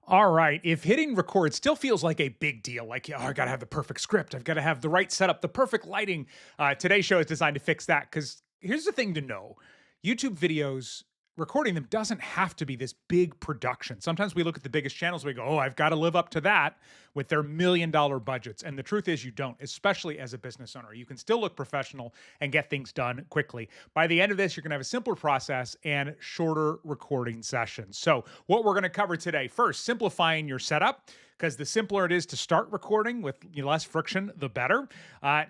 All right. If hitting record still feels like a big deal, like, oh, I got to have the perfect script, I've got to have the right setup, the perfect lighting, today's show is designed to fix that. Because here's the thing to know: YouTube videos, recording them doesn't have to be this big production. Sometimes we look at the biggest channels, we go, oh, I've got to live up to that with their $1 million budgets. And the truth is, you don't, especially as a business owner. You can still look professional and get things done quickly. By the end of this, you're going to have a simpler process and shorter recording sessions. So, what we're going to cover today: first, simplifying your setup, because the simpler it is to start recording with less friction, the better.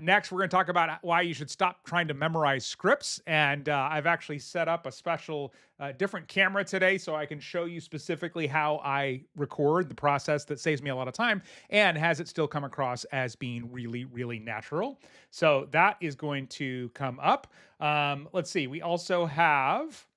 Next, we're going to talk about why you should stop trying to memorize scripts. And I've actually set up a special different camera today so I can show you specifically how I record, the process that saves me a lot of time and has it still come across as being really, really natural. So that is going to come up. Let's see. We also have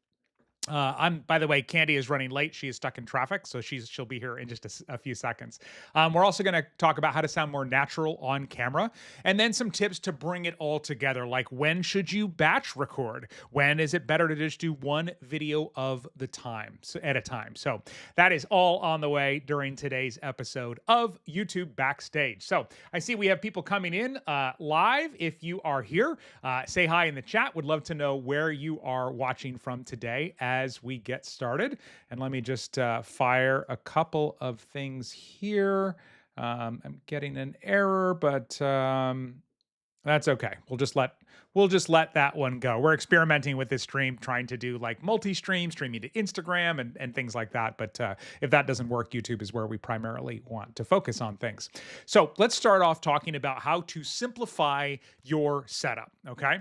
by the way, Candy is running late. She is stuck in traffic, so she'll be here in just a few seconds. We're also going to talk about how to sound more natural on camera, and then some tips to bring it all together. Like, when should you batch record? When is it better to just do one video of the time, at a time? So that is all on the way during today's episode of YouTube Backstage. So I see we have people coming in live. If you are here, say hi in the chat. Would love to know where you are watching from today as we get started. And let me just fire a couple of things here. I'm getting an error, but that's okay. We'll just let that one go. We're experimenting with this stream, trying to do like multi-stream, streaming to Instagram and things like that. But if that doesn't work, YouTube is where we primarily want to focus on things. So let's start off talking about how to simplify your setup. Okay.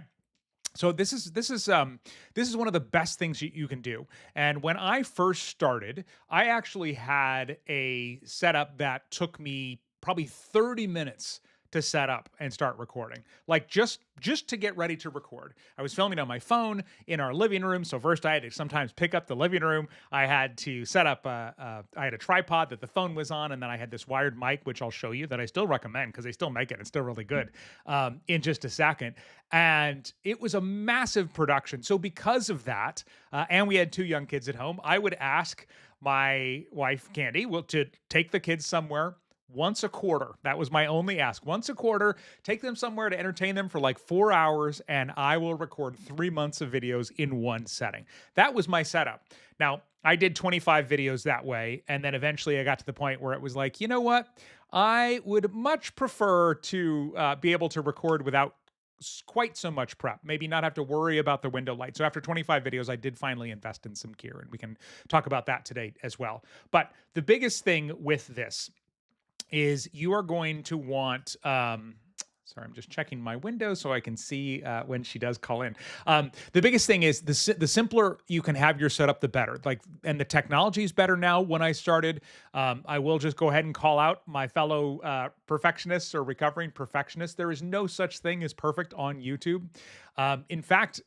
So this is one of the best things you can do. And when I first started, I actually had a setup that took me probably 30 minutes to set up and start recording. Like, just to get ready to record. I was filming on my phone in our living room. So first I had to sometimes pick up the living room. I had to set up I had a tripod that the phone was on, and then I had this wired mic, which I'll show you, that I still recommend because they still make it. It's still really good, in just a second. And it was a massive production. So because of that, and we had 2 young kids at home, I would ask my wife, Candy, to take the kids somewhere once a quarter. That was my only ask. Once a quarter, take them somewhere to entertain them for like 4 hours, and I will record 3 months of videos in one setting. That was my setup. Now, I did 25 videos that way, and then eventually I got to the point where it was like, you know what? I would much prefer to be able to record without quite so much prep, maybe not have to worry about the window light. So after 25 videos, I did finally invest in some gear, and we can talk about that today as well. But the biggest thing with this is you are going to want, sorry, I'm just checking my window so I can see when she does call in. The biggest thing is the simpler you can have your setup, the better. Like, and the technology is better now. When I started, I will just go ahead and call out my fellow perfectionists or recovering perfectionists. There is no such thing as perfect on YouTube. In fact,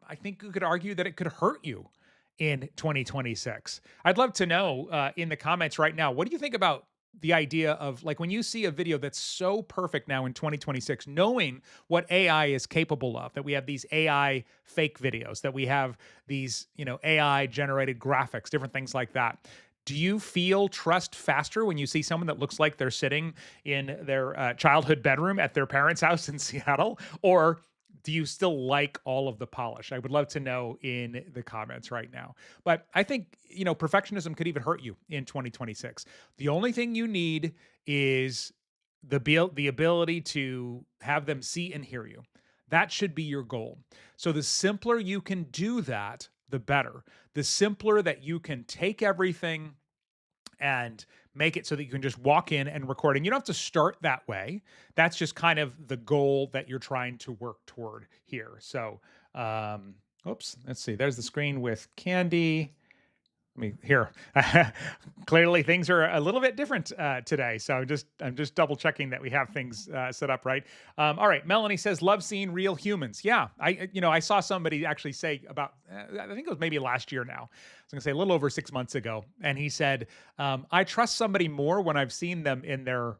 I think you could argue that it could hurt you in 2026. I'd love to know in the comments right now, what do you think about the idea of, like, when you see a video that's so perfect now in 2026, knowing what AI is capable of, that we have these AI fake videos, that we have these, AI generated graphics, different things like that. Do you feel trust faster when you see someone that looks like they're sitting in their childhood bedroom at their parents' house in Seattle? Or do you still like all of the polish? I would love to know in the comments right now. But I think, perfectionism could even hurt you in 2026. The only thing you need is the ability to have them see and hear you. That should be your goal. So the simpler you can do that, the better. The simpler that you can take everything and make it so that you can just walk in and record. And you don't have to start that way. That's just kind of the goal that you're trying to work toward here. So, oops, let's see. There's the screen with Candy. I mean, here, clearly things are a little bit different today. So I'm just double checking that we have things set up right. All right, Melanie says, "Love seeing real humans." Yeah, I saw somebody actually say about, I think it was maybe last year now. I was gonna say a little over 6 months ago, and he said, "I trust somebody more when I've seen them in their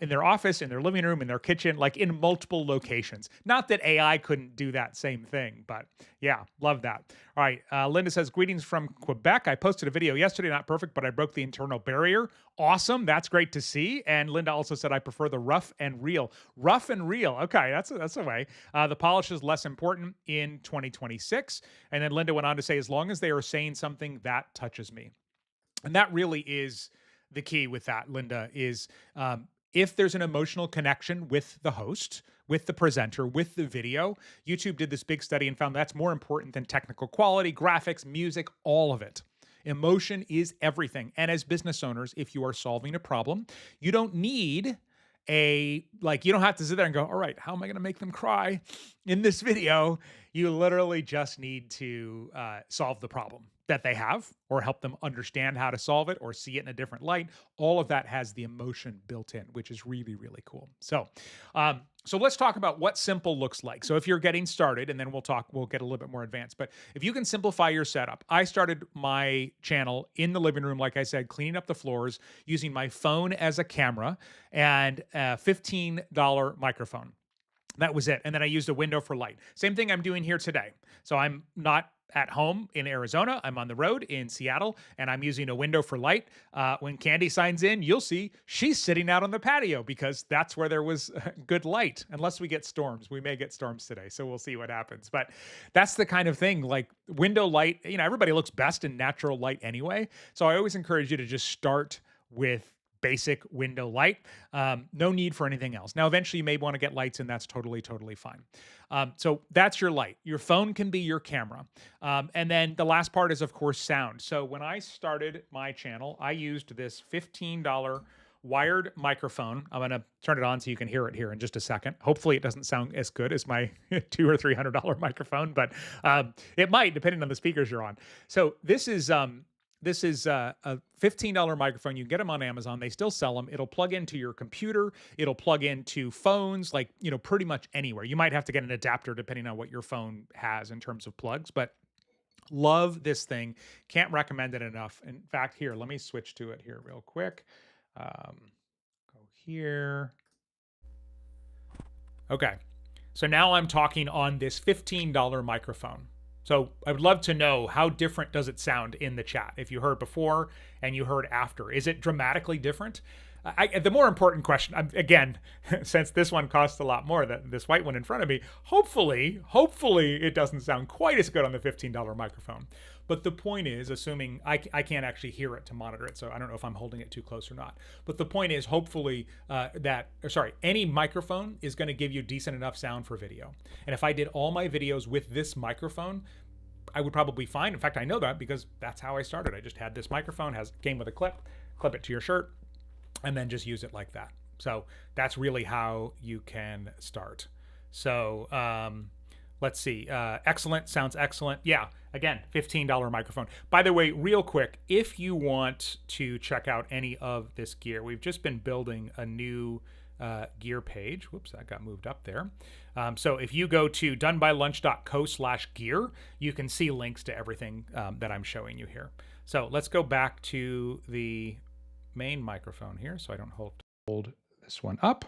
in their office, in their living room, in their kitchen, like in multiple locations. Not that AI couldn't do that same thing, but yeah, love that. All right, Linda says, greetings from Quebec. I posted a video yesterday, not perfect, but I broke the internal barrier. Awesome, that's great to see. And Linda also said, I prefer the rough and real. Rough and real, okay, that's a way. The polish is less important in 2026. And then Linda went on to say, as long as they are saying something that touches me. And that really is the key with that, Linda, is if there's an emotional connection with the host, with the presenter, with the video. YouTube did this big study and found that's more important than technical quality, graphics, music, all of it. Emotion is everything. And as business owners, if you are solving a problem, you don't need you don't have to sit there and go, all right, how am I going to make them cry in this video? You literally just need to solve the problem that they have, or help them understand how to solve it, or see it in a different light. All of that has the emotion built in, which is really, really cool. So let's talk about what simple looks like. So if you're getting started, and then we'll get a little bit more advanced, but if you can simplify your setup. I started my channel in the living room, like I said, cleaning up the floors, using my phone as a camera and a $15 microphone. That was it. And then I used a window for light. Same thing I'm doing here today. So I'm not at home in Arizona. I'm on the road in Seattle, and I'm using a window for light. When Candy signs in, you'll see she's sitting out on the patio because that's where there was good light, unless we get storms. We may get storms today, so we'll see what happens. But that's the kind of thing, like window light, everybody looks best in natural light anyway. So I always encourage you to just start with basic window light. No need for anything else. Now, eventually you may want to get lights, and that's totally, totally fine. So that's your light. Your phone can be your camera. And then the last part is, of course, sound. So when I started my channel, I used this $15 wired microphone. I'm going to turn it on so you can hear it here in just a second. Hopefully it doesn't sound as good as my $200 or $300 microphone, but it might, depending on the speakers you're on. So this is a $15 microphone. You can get them on Amazon. They still sell them. It'll plug into your computer. It'll plug into phones, pretty much anywhere. You might have to get an adapter depending on what your phone has in terms of plugs, but love this thing. Can't recommend it enough. In fact, here, let me switch to it here real quick. Go here. Okay. So now I'm talking on this $15 microphone. So I would love to know, how different does it sound in the chat? If you heard before and you heard after, is it dramatically different? The more important question, again, since this one costs a lot more than this white one in front of me, hopefully it doesn't sound quite as good on the $15 microphone. But the point is, assuming I can't actually hear it to monitor it, so I don't know if I'm holding it too close or not. But the point is, hopefully any microphone is going to give you decent enough sound for video. And if I did all my videos with this microphone, I would probably be fine. In fact, I know that because that's how I started. I just had this microphone, came with a clip it to your shirt, and then just use it like that. So that's really how you can start. So let's see. Excellent. Sounds excellent. Yeah. Again, $15 microphone. By the way, real quick, if you want to check out any of this gear, we've just been building a new gear page. Whoops, that got moved up there. So if you go to donebylunch.co/gear, you can see links to everything that I'm showing you here. So let's go back to the main microphone here, so I don't hold this one up.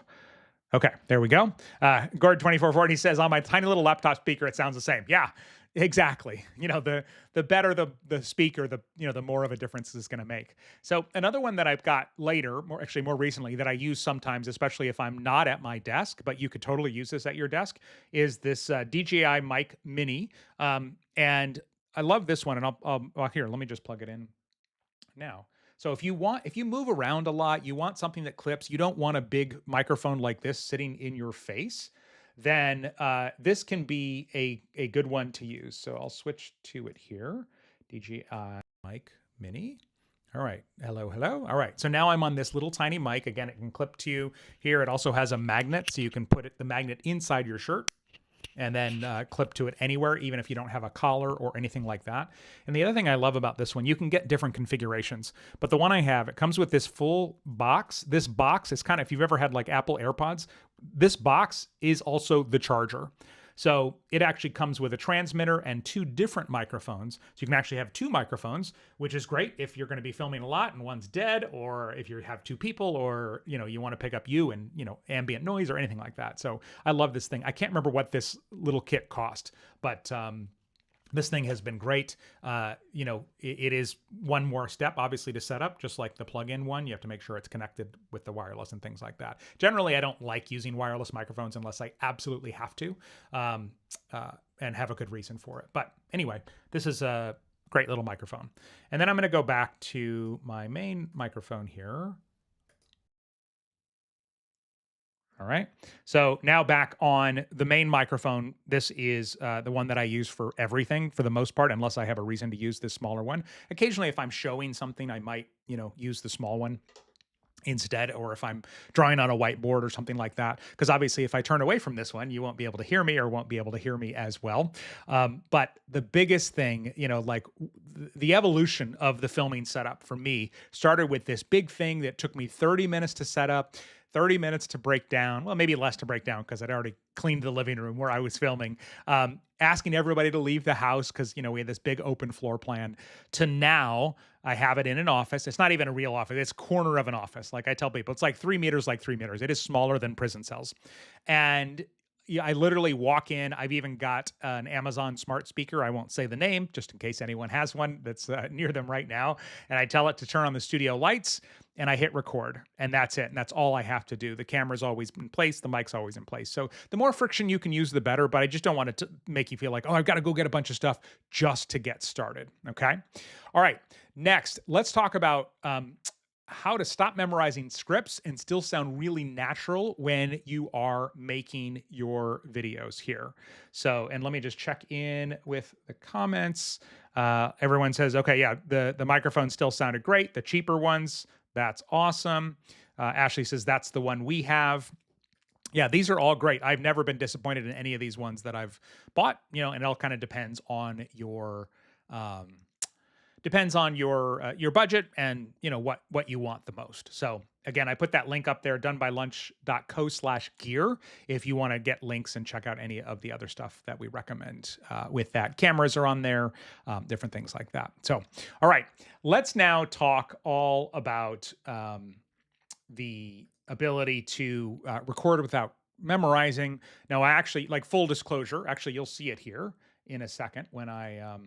Okay, there we go. Gord2440 says, on my tiny little laptop speaker, it sounds the same. Yeah, exactly. The better the speaker, the more of a difference it's going to make. So another one that I've got later, more recently, that I use sometimes, especially if I'm not at my desk, but you could totally use this at your desk, is this DJI Mic Mini. And I love this one. And here, let me just plug it in now. So if you move around a lot, you want something that clips, you don't want a big microphone like this sitting in your face, then this can be a good one to use. So I'll switch to it here. DJI Mic Mini. All right. Hello. All right. So now I'm on this little tiny mic. Again, it can clip to you here. It also has a magnet, so you can put the magnet inside your shirt and then clip to it anywhere, even if you don't have a collar or anything like that. And the other thing I love about this one, you can get different configurations, but the one I have, it comes with this full box. This box is kind of, if you've ever had like Apple AirPods, this box is also the charger. So it actually comes with a transmitter and 2 different microphones. So you can actually have 2 microphones, which is great if you're going to be filming a lot and one's dead, or if you have 2 people, or you want to pick up you and ambient noise or anything like that. So I love this thing. I can't remember what this little kit cost, but this thing has been great. It is one more step, obviously, to set up, just like the plug-in one. You have to make sure it's connected with the wireless and things like that. Generally, I don't like using wireless microphones unless I absolutely have to, and have a good reason for it. But anyway, this is a great little microphone. And then I'm going to go back to my main microphone here. All right. So now back on the main microphone. This is the one that I use for everything for the most part, unless I have a reason to use this smaller one. Occasionally, if I'm showing something, I might, use the small one instead, or if I'm drawing on a whiteboard or something like that. Because obviously, if I turn away from this one, you won't be able to hear me, or won't be able to hear me as well. But the biggest thing, the evolution of the filming setup for me started with this big thing that took me 30 minutes to set up, 30 minutes to break down. Well, maybe less to break down because I'd already cleaned the living room where I was filming, asking everybody to leave the house because, we had this big open floor plan, to now I have it in an office. It's not even a real office. It's corner of an office. Like I tell people, it's like 3 meters, like 3 meters. It is smaller than prison cells. And I literally walk in. I've even got an Amazon smart speaker. I won't say the name just in case anyone has one that's near them right now. And I tell it to turn on the studio lights, and I hit record, and that's it. And that's all I have to do. The camera's always in place. The mic's always in place. So the more friction you can use, the better. But I just don't want it to make you feel like, oh, I've got to go get a bunch of stuff just to get started. Okay. All right. Next, let's talk about how to stop memorizing scripts and still sound really natural when you are making your videos here. So, and let me just check in with the comments. Everyone says, okay, yeah, the microphone still sounded great. The cheaper ones, that's awesome. Ashley says that's the one we have. Yeah, these are all great. I've never been disappointed in any of these ones that I've bought, and it all kind of depends on your your budget and what you want the most. So again, I put that link up there, donebylunch.co/gear, if you want to get links and check out any of the other stuff that we recommend with that. Cameras are on there, different things like that. So, all right, let's now talk all about the ability to record without memorizing. Now, I actually, like, full disclosure, actually, you'll see it here in a second when I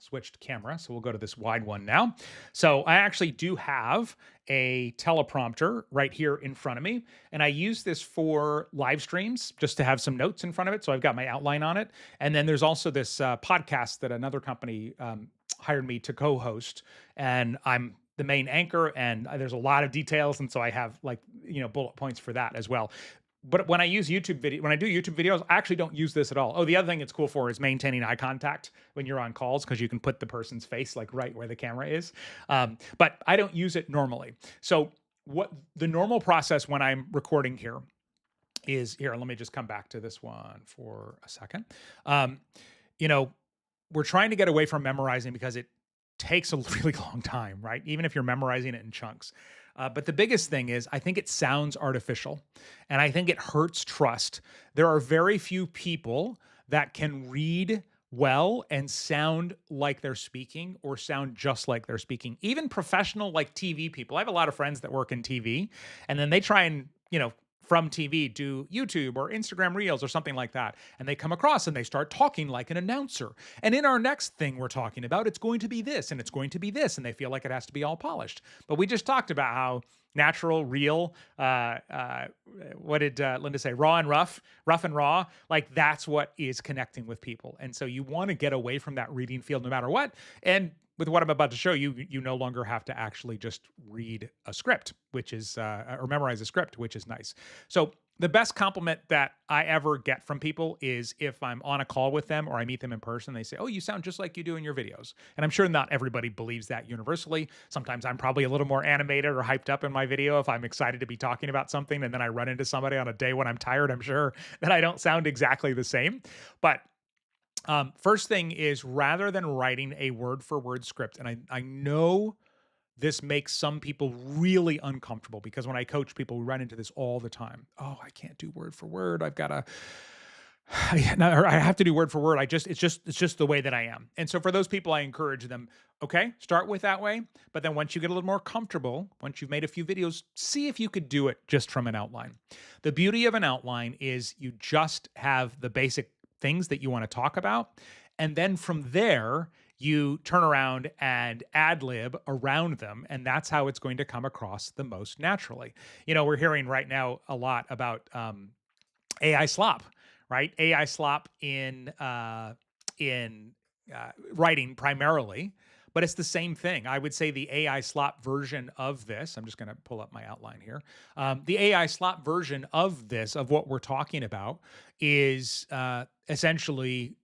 switched camera. So we'll go to this wide one now. So I actually do have a teleprompter right here in front of me. And I use this for live streams just to have some notes in front of it. So I've got my outline on it. And then there's also this podcast that another company hired me to co-host. And I'm the main anchor, and there's a lot of details. And so I have, like, bullet points for that as well. But when I do YouTube videos, I actually don't use this at all. Oh, the other thing it's cool for is maintaining eye contact when you're on calls, because you can put the person's face like right where the camera is. But I don't use it normally. So what the normal process when I'm recording here is, here, let me just come back to this one for a second. We're trying to get away from memorizing because it takes a really long time, right? Even if you're memorizing it in chunks. But the biggest thing is, I think it sounds artificial, and I think it hurts trust. There are very few people that can read well and sound like they're speaking, or sound just like they're speaking. Even professional, like TV people. I have a lot of friends that work in TV, and then they try and, from TV, do YouTube or Instagram Reels or something like that. And they come across and they start talking like an announcer. And in our next thing we're talking about, it's going to be this and it's going to be this. And they feel like it has to be all polished. But we just talked about how natural, real, what did Linda say? Raw and rough and raw. Like, that's what is connecting with people. And so you want to get away from that reading field no matter what. And with what I'm about to show you, you no longer have to actually just read a script, which is, or memorize a script, which is nice. So the best compliment that I ever get from people is if I'm on a call with them or I meet them in person, they say, oh, you sound just like you do in your videos. And I'm sure not everybody believes that universally. Sometimes I'm probably a little more animated or hyped up in my video if I'm excited to be talking about something, and then I run into somebody on a day when I'm tired. I'm sure that I don't sound exactly the same. But first thing is, rather than writing a word-for-word script, and I know this makes some people really uncomfortable, because when I coach people, we run into this all the time. Oh, I can't do word for word. I've got to Now, I have to do word for word. It's just the way that I am. And so for those people, I encourage them, okay, start with that way. But then once you get a little more comfortable, once you've made a few videos, see if you could do it just from an outline. The beauty of an outline is you just have the basic things that you want to talk about. And then from there, you turn around and ad lib around them. And that's how it's going to come across the most naturally. We're hearing right now a lot about AI slop, right? AI slop in writing primarily, but it's the same thing. I would say the AI slop version of this. I'm just going to pull up my outline here. The AI slop version of this, of what we're talking about, is essentially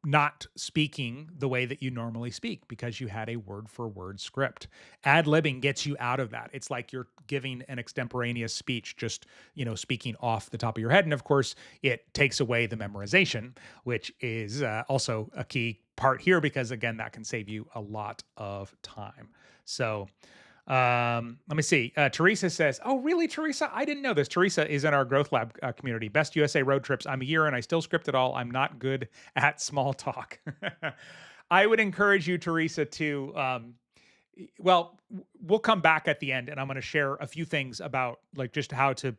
not speaking the way that you normally speak because you had a word for word script. Ad libbing gets you out of that. It's like you're giving an extemporaneous speech, just, speaking off the top of your head. And of course, it takes away the memorization, which is also a key part here because, again, that can save you a lot of time. So, let me see. Teresa says, "Oh, really, Teresa? I didn't know this." Teresa is in our Growth Lab community. Best USA road trips. I'm a year and I still script it all. I'm not good at small talk. I would encourage you, Teresa, to well, we'll come back at the end, and I'm going to share a few things about like just how to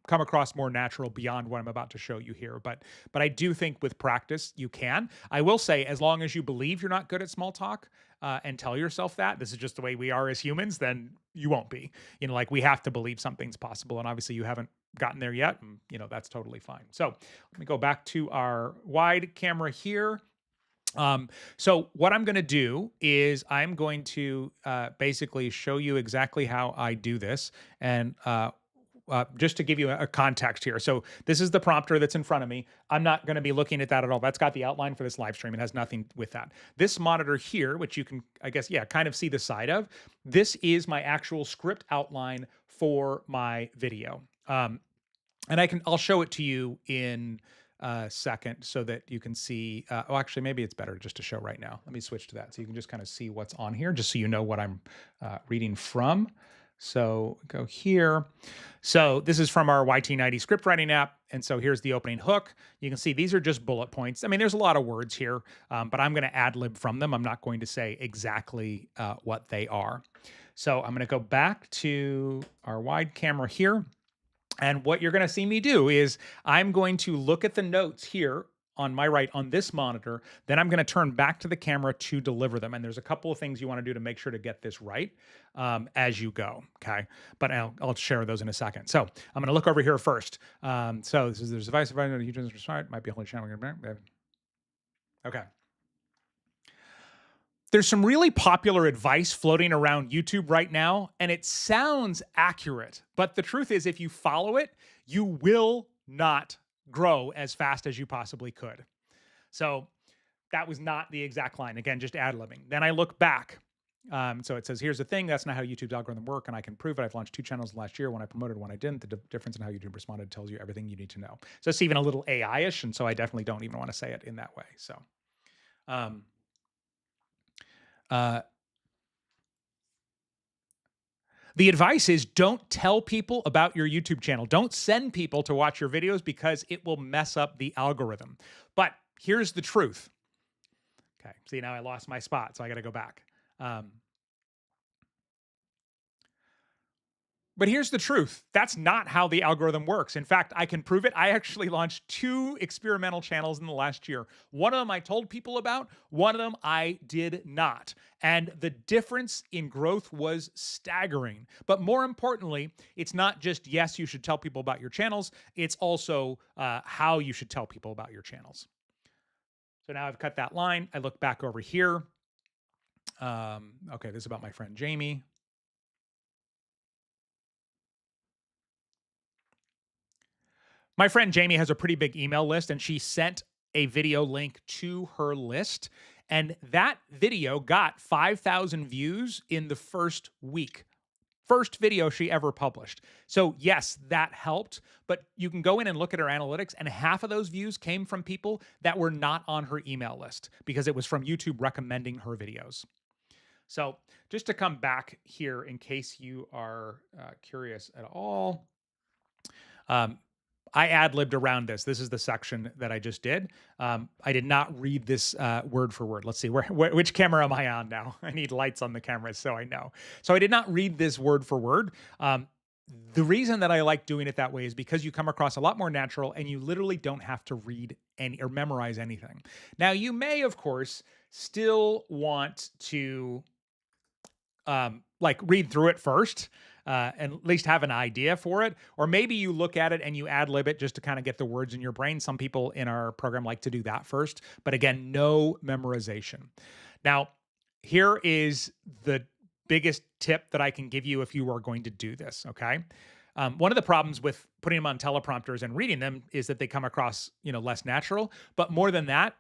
come across more natural beyond what I'm about to show you here. But I do think with practice you can. I will say, as long as you believe you're not good at small talk and tell yourself that this is just the way we are as humans, then you won't be. Like we have to believe something's possible, and obviously you haven't gotten there yet, and that's totally fine. So let me go back to our wide camera here. So what I'm going to do is I'm going to basically show you exactly how I do this. And just to give you a context here. So this is the prompter that's in front of me. I'm not going to be looking at that at all. That's got the outline for this live stream. It has nothing with that. This monitor here, which you can, I guess, yeah, kind of see the side of, this is my actual script outline for my video. And I'll show it to you in a second so that you can see. Oh, actually, maybe it's better just to show right now. Let me switch to that so you can just kind of see what's on here, just so you know what I'm reading from. So go here. So this is from our YT90 script writing app. And so here's the opening hook. You can see these are just bullet points. I mean, there's a lot of words here, but I'm going to ad lib from them. I'm not going to say exactly what they are. So I'm going to go back to our wide camera here. And what you're going to see me do is I'm going to look at the notes here on my right on this monitor. Then I'm going to turn back to the camera to deliver them. And there's a couple of things you want to do to make sure to get this right as you go. Okay. But I'll share those in a second. So I'm going to look over here first. So this is there's device provided to YouTube site. Might be a whole channel. Okay. There's some really popular advice floating around YouTube right now, and it sounds accurate. But the truth is, if you follow it, you will not grow as fast as you possibly could. So that was not the exact line. Again, just ad libbing. Then I look back. So it says, here's the thing. That's not how YouTube's algorithm work, and I can prove it. I've launched 2 channels last year. One I promoted, one I didn't. The difference in how YouTube responded tells you everything you need to know. So it's even a little AI-ish, and so I definitely don't even want to say it in that way. So the advice is don't tell people about your YouTube channel. Don't send people to watch your videos because it will mess up the algorithm. But here's the truth. Okay, see, now I lost my spot, so I got to go back. But here's the truth. That's not how the algorithm works. In fact, I can prove it. I actually launched 2 experimental channels in the last year. One of them I told people about, one of them I did not. And the difference in growth was staggering. But more importantly, it's not just, yes, you should tell people about your channels. It's also how you should tell people about your channels. So now I've cut that line. I look back over here. Okay, this is about my friend Jamie. My friend Jamie has a pretty big email list, and she sent a video link to her list. And that video got 5,000 views in the first week. First video she ever published. So yes, that helped, but you can go in and look at her analytics, and half of those views came from people that were not on her email list because it was from YouTube recommending her videos. So just to come back here in case you are curious at all, I ad-libbed around this. This is the section that I just did. I did not read this word for word. Let's see, which camera am I on now? I need lights on the cameras so I know. So I did not read this word for word. The reason that I like doing it that way is because you come across a lot more natural and you literally don't have to read any or memorize anything. Now, you may, of course, still want to like read through it first and at least have an idea for it. Or maybe you look at it and you ad lib it just to kind of get the words in your brain. Some people in our program like to do that first. But again, no memorization. Now, here is the biggest tip that I can give you if you are going to do this, okay? One of the problems with putting them on teleprompters and reading them is that they come across, less natural. But more than that,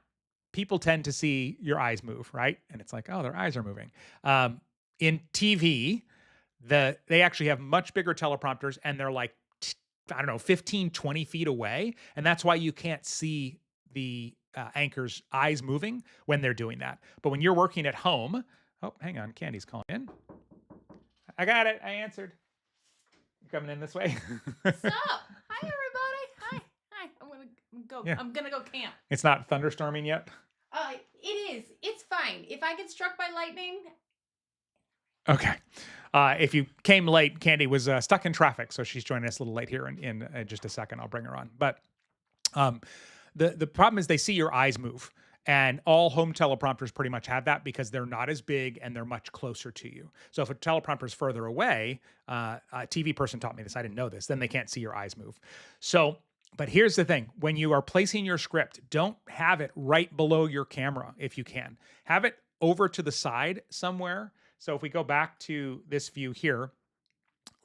people tend to see your eyes move, right? And it's like, oh, their eyes are moving. In TV, they actually have much bigger teleprompters and they're like, I don't know, 15, 20 feet away. And that's why you can't see the anchor's eyes moving when they're doing that. But when you're working at home, oh, hang on, Candy's calling in. I got it. I answered. You coming in this way? What's up? Hi, everybody. Hi. I'm gonna go. Yeah. I'm gonna go camp. It's not thunderstorming yet. It is. It's fine. If I get struck by lightning. Okay. If you came late, Candy was stuck in traffic, so she's joining us a little late here in just a second. I'll bring her on. But the problem is they see your eyes move. And all home teleprompters pretty much have that because they're not as big and they're much closer to you. So if a teleprompter is further away, a TV person taught me this, I didn't know this, then they can't see your eyes move. So, but here's the thing. When you are placing your script, don't have it right below your camera if you can. Have it over to the side somewhere. So if we go back to this view here,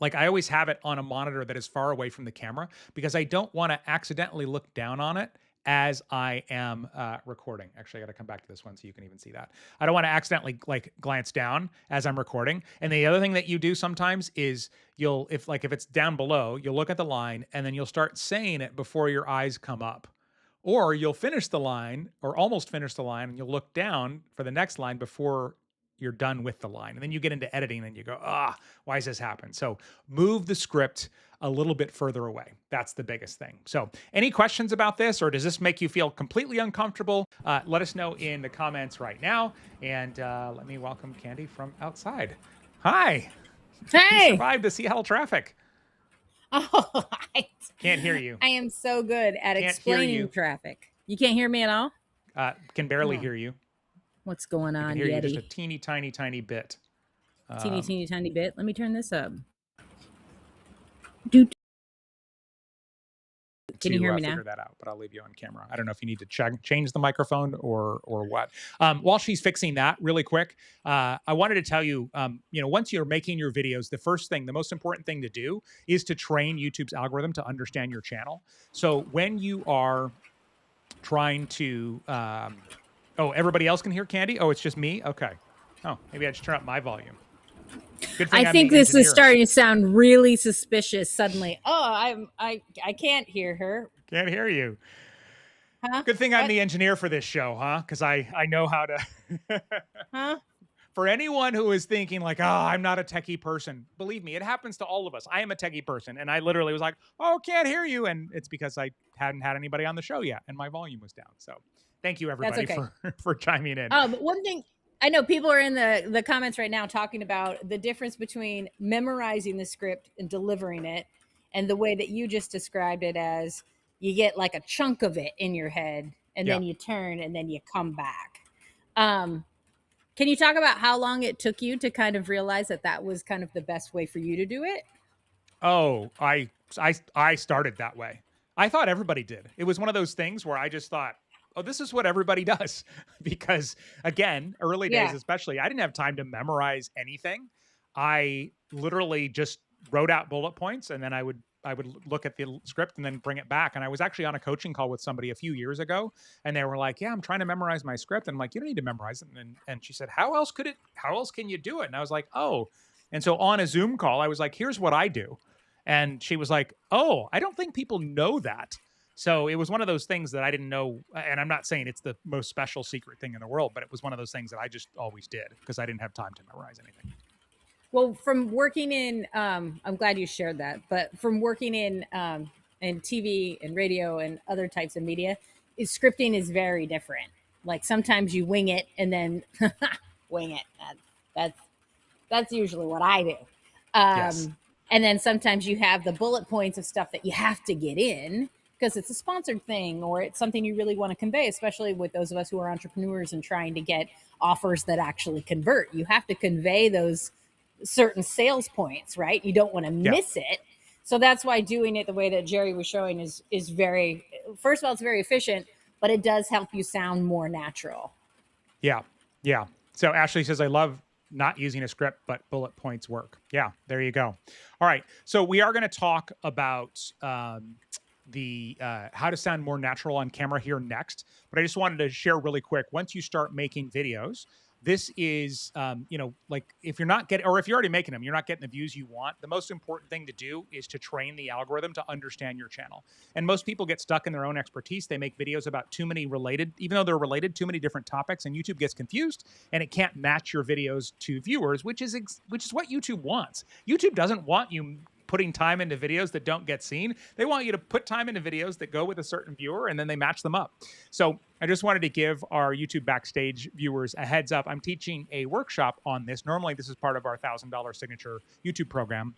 like I always have it on a monitor that is far away from the camera because I don't want to accidentally look down on it as I am recording. Actually, I got to come back to this one so you can even see that. I don't want to accidentally like glance down as I'm recording. And the other thing that you do sometimes is if it's down below, you'll look at the line and then you'll start saying it before your eyes come up. Or you'll finish the line or almost finish the line and you'll look down for the next line before you're done with the line. And then you get into editing and you go, why does this happen? So move the script a little bit further away. That's the biggest thing. So any questions about this, or does this make you feel completely uncomfortable? Let us know in the comments right now. And let me welcome Candy from outside. Hi. Hey. You survived the Seattle traffic. Oh, can't hear you. I am so good at explaining traffic. You can't hear me at all? Can barely hear you. What's going on, I can hear Yeti? you just a teeny, tiny bit. Teeny bit. Let me turn this up. Can you hear me now? Figure that out, but I'll leave you on camera. I don't know if you need to change the microphone or what. While she's fixing that really quick, I wanted to tell you, once you're making your videos, the most important thing to do is to train YouTube's algorithm to understand your channel. So when you are trying to, everybody else can hear Candy? Oh, it's just me? Okay. Oh, maybe I just turn up my volume. I think this is starting to sound really suspicious suddenly. Oh, I can't hear her. Can't hear you. Huh? Good thing I'm the engineer for this show, huh? Because I know how to. Huh? For anyone who is thinking like, I'm not a techie person, believe me, it happens to all of us. I am a techie person, and I literally was like, can't hear you, and it's because I hadn't had anybody on the show yet, and my volume was down. So, thank you everybody for chiming in. But one thing. I know people are in the comments right now talking about the difference between memorizing the script and delivering it and the way that you just described it as you get like a chunk of it in your head and then you turn and then you come back. Can you talk about how long it took you to kind of realize that was kind of the best way for you to do it? Oh, I started that way. I thought everybody did. It was one of those things where I just thought, this is what everybody does. Because again, early days especially, I didn't have time to memorize anything. I literally just wrote out bullet points and then I would look at the script and then bring it back. And I was actually on a coaching call with somebody a few years ago and they were like, I'm trying to memorize my script. And I'm like, you don't need to memorize it. And she said, how else can you do it? And I was like, and so on a Zoom call, I was like, here's what I do. And she was like, I don't think people know that. So it was one of those things that I didn't know, and I'm not saying it's the most special secret thing in the world, but it was one of those things that I just always did because I didn't have time to memorize anything. Well, from working in, I'm glad you shared that, but from working in and TV and radio and other types of media is scripting is very different. Like sometimes you wing it and then wing it. That's that's usually what I do. Yes. And then sometimes you have the bullet points of stuff that you have to get in because it's a sponsored thing or it's something you really want to convey, especially with those of us who are entrepreneurs and trying to get offers that actually convert. You have to convey those certain sales points, right? You don't want to Yeah. miss it. So that's why doing it the way that Jerry was showing is very, first of all, it's very efficient, but it does help you sound more natural. Yeah. Yeah. So Ashley says, I love not using a script, but bullet points work. Yeah, there you go. All right. So we are going to talk about the how to sound more natural on camera here next. But I just wanted to share really quick. Once you start making videos, this is like if you're not getting, or if you're already making them, you're not getting the views you want. The most important thing to do is to train the algorithm to understand your channel. And most people get stuck in their own expertise. They make videos about too many related, even though they're related, too many different topics, and YouTube gets confused and it can't match your videos to viewers, which is what YouTube wants. YouTube doesn't want you putting time into videos that don't get seen. They want you to put time into videos that go with a certain viewer and then they match them up. So I just wanted to give our YouTube Backstage viewers a heads up. I'm teaching a workshop on this. Normally, this is part of our $1,000 signature YouTube program,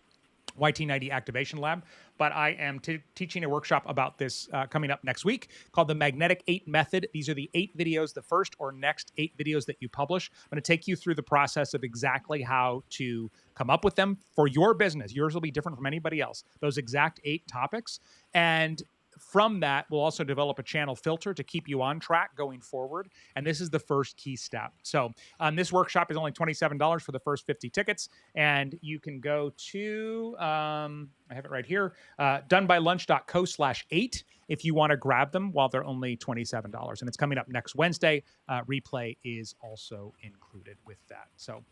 YT90 Activation Lab, but I am teaching a workshop about this coming up next week called the Magnetic 8 Method. These are the 8 videos, the first or next 8 videos that you publish. I'm going to take you through the process of exactly how to come up with them for your business. Yours will be different from anybody else. Those exact 8 topics. And from that, we'll also develop a channel filter to keep you on track going forward. And this is the first key step. So this workshop is only $27 for the first 50 tickets. And you can go to, I have it right here, donebylunch.co/8 if you want to grab them while they're only $27. And it's coming up next Wednesday. Replay is also included with that. So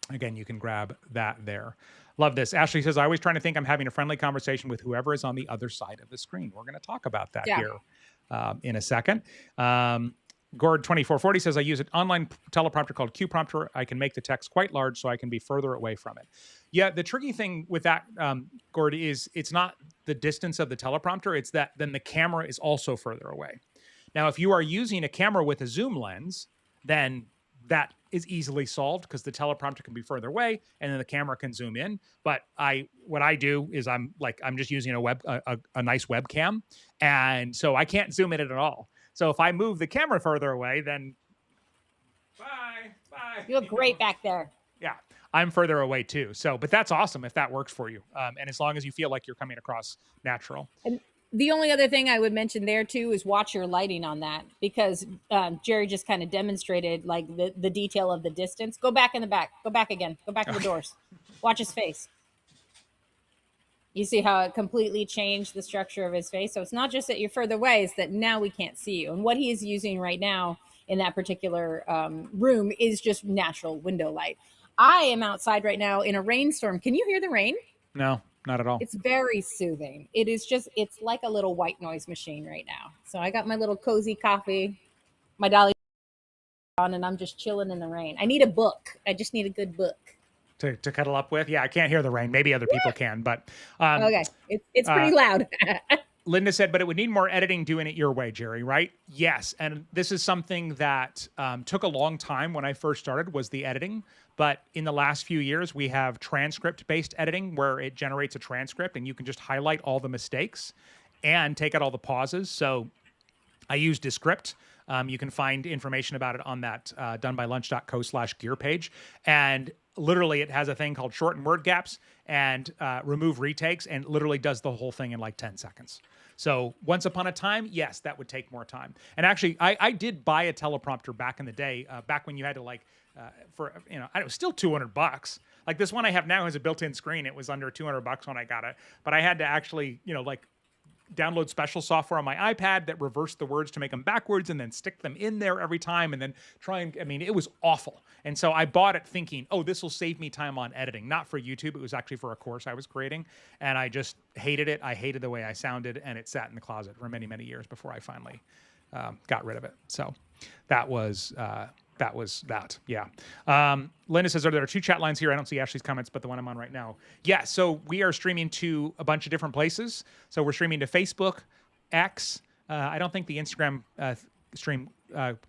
again, you can grab that there. Love this. Ashley says, I always trying to think I'm having a friendly conversation with whoever is on the other side of the screen. We're going to talk about that here in a second. Gord2440 says, I use an online teleprompter called QPrompter. I can make the text quite large so I can be further away from it. Yeah, the tricky thing with that, Gord, is it's not the distance of the teleprompter. It's that then the camera is also further away. Now, if you are using a camera with a zoom lens, then that is easily solved because the teleprompter can be further away and then the camera can zoom in. But what I do is I'm just using a nice webcam. And so I can't zoom in it at all. So if I move the camera further away, then bye. You look great back there. Yeah, I'm further away too. So, but that's awesome if that works for you. And as long as you feel like you're coming across natural. And the only other thing I would mention there too is watch your lighting on that because Jerry just kind of demonstrated like the detail of the distance. Go back in the back. Go back again. Go back to the doors. Watch his face. You see how it completely changed the structure of his face. So it's not just that you're further away, it's that now we can't see you. And what he is using right now in that particular room is just natural window light. I am outside right now in a rainstorm. Can you hear the rain? No. Not at all. It's very soothing. It's like a little white noise machine right now. So I got my little cozy coffee, my dolly on, and I'm just chilling in the rain. I need a book. I just need a good book to cuddle up with. Yeah, I can't hear the rain. Maybe other people can, but okay, it's pretty loud. Linda said, but it would need more editing doing it your way, Jerry, right? Yes. And this is something that took a long time when I first started was the editing. But in the last few years, we have transcript-based editing where it generates a transcript and you can just highlight all the mistakes and take out all the pauses. So I use Descript. You can find information about it on that donebylunch.co/gear page. And literally it has a thing called shorten word gaps and remove retakes and literally does the whole thing in like 10 seconds. So once upon a time, yes, that would take more time. And actually, I did buy a teleprompter back in the day, back when you had to like, it was still $200. Like this one I have now has a built-in screen. It was under $200 when I got it, but I had to actually, like download special software on my iPad that reversed the words to make them backwards and then stick them in there every time and then it was awful. And so I bought it thinking, oh, this will save me time on editing, not for YouTube. It was actually for a course I was creating. And I just hated it. I hated the way I sounded and it sat in the closet for many, many years before I finally got rid of it. So that was that was that. Yeah. Linda says, there are 2 chat lines here. I don't see Ashley's comments, but the one I'm on right now. Yeah. So we are streaming to a bunch of different places. So we're streaming to Facebook, X. I don't think the Instagram stream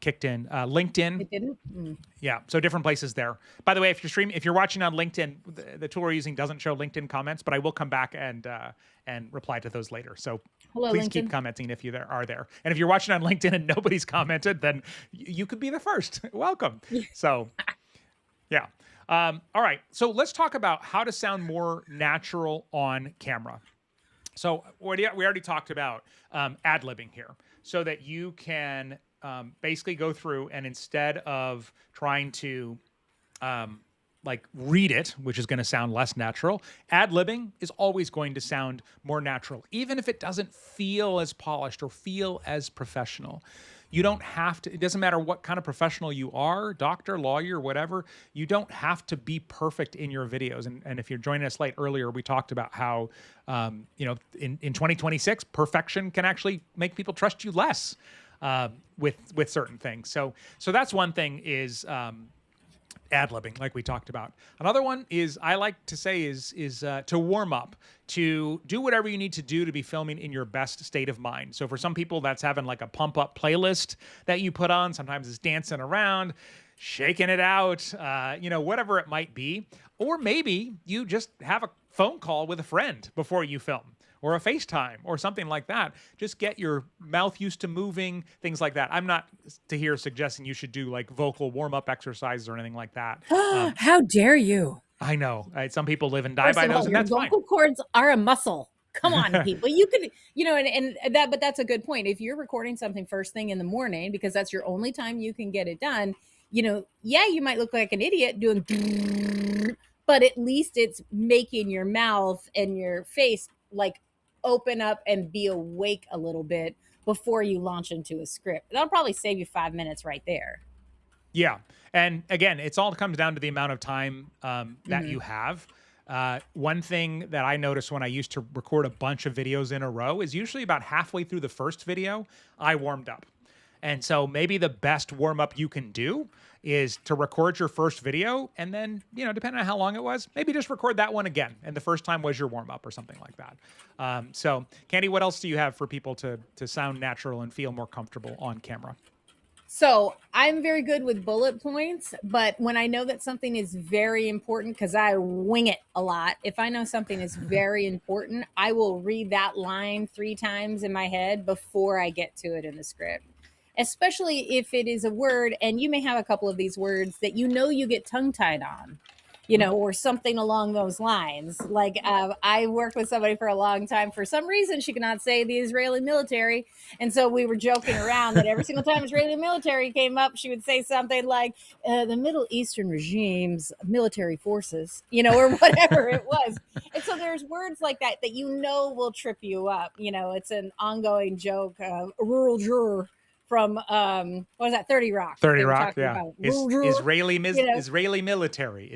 kicked in. LinkedIn. It didn't. Mm. Yeah. So different places there. By the way, if you're watching on LinkedIn, the tool we're using doesn't show LinkedIn comments, but I will come back and reply to those later. So Hello, please LinkedIn. keep commenting if you are there. And if you're watching on LinkedIn and nobody's commented, then you could be the first. Welcome. So, yeah. All right. So let's talk about how to sound more natural on camera. So we already talked about ad-libbing here, so that you can basically go through and instead of trying to like read it, which is going to sound less natural, ad-libbing is always going to sound more natural, even if it doesn't feel as polished or feel as professional. You don't have to, it doesn't matter what kind of professional you are, doctor, lawyer, whatever, you don't have to be perfect in your videos. And if you're joining us late earlier, we talked about how, in 2026, perfection can actually make people trust you less with certain things. So that's one thing is, ad-libbing, like we talked about. Another one is, I like to say is to warm up, to do whatever you need to do to be filming in your best state of mind. So for some people, that's having like a pump up playlist that you put on. Sometimes it's dancing around, shaking it out, whatever it might be. Or maybe you just have a phone call with a friend before you film, or a FaceTime or something like that. Just get your mouth used to moving, things like that. I'm not here suggesting you should do like vocal warm-up exercises or anything like that. How dare you? I know. Some people live and die by those, and that's fine. Vocal cords are a muscle. Come on, people. You could, but that's a good point. If you're recording something first thing in the morning, because that's your only time you can get it done, you might look like an idiot doing, but at least it's making your mouth and your face like open up and be awake a little bit before you launch into a script. That'll probably save you 5 minutes right there. Yeah. And again, it's all comes down to the amount of time that you have. One thing that I noticed when I used to record a bunch of videos in a row is usually about halfway through the first video, I warmed up. And so maybe the best warm up you can do is to record your first video, and then, depending on how long it was, maybe just record that one again. And the first time was your warm up or something like that. So Candy, what else do you have for people to sound natural and feel more comfortable on camera? So I'm very good with bullet points, but when I know that something is very important, because I wing it a lot, if I know something is very important, I will read that line 3 times in my head before I get to it in the script. Especially if it is a word, and you may have a couple of these words that you get tongue-tied on, or something along those lines. Like I worked with somebody for a long time. For some reason, she could not say the Israeli military. And so we were joking around that every single time Israeli military came up, she would say something like the Middle Eastern regime's military forces, or whatever it was. And so there's words like that will trip you up. It's an ongoing joke, rural juror from what was that, 30 Rock? 30 Rock, yeah. Israeli military.